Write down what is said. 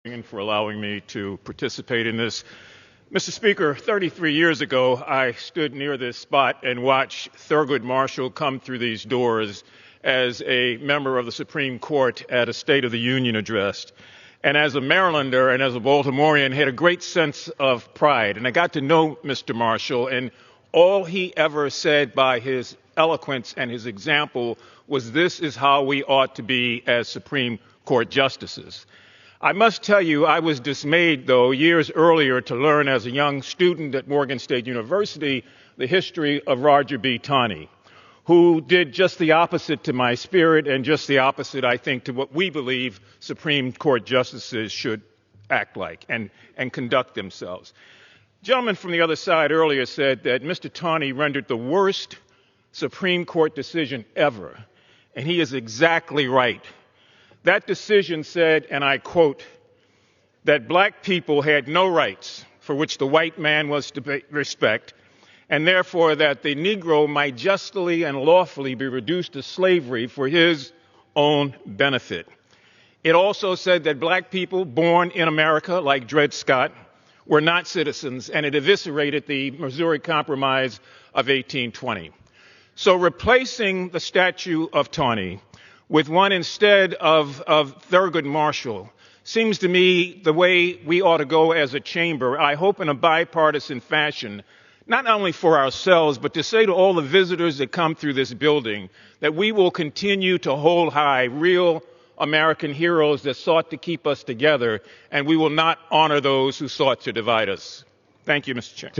and for allowing me to participate in this. Mr. Speaker, 33 years ago, I stood near this spot and watched Thurgood Marshall come through these doors as a member of the Supreme Court at a State of the Union address. And as a Marylander and as a Baltimorean, had a great sense of pride. And I got to know Mr. Marshall, and all he ever said by his eloquence and his example was, "This is how we ought to be as Supreme Court justices." I must tell you, I was dismayed, though, years earlier to learn as a young student at Morgan State University the history of Roger B. Taney, who did just the opposite to my spirit and just the opposite, I think, to what we believe Supreme Court justices should act like and conduct themselves. A gentleman from the other side earlier said that Mr. Taney rendered the worst Supreme Court decision ever, and he is exactly right. That decision said, and I quote, that black people had no rights for which the white man was to respect, and therefore that the Negro might justly and lawfully be reduced to slavery for his own benefit. It also said that black people born in America, like Dred Scott, were not citizens, and it eviscerated the Missouri Compromise of 1820. So replacing the statue of Taney with one instead of Thurgood Marshall seems to me the way we ought to go as a chamber, I hope in a bipartisan fashion, not only for ourselves, but to say to all the visitors that come through this building that we will continue to hold high real American heroes that sought to keep us together, and we will not honor those who sought to divide us. Thank you, Mr. Chairman.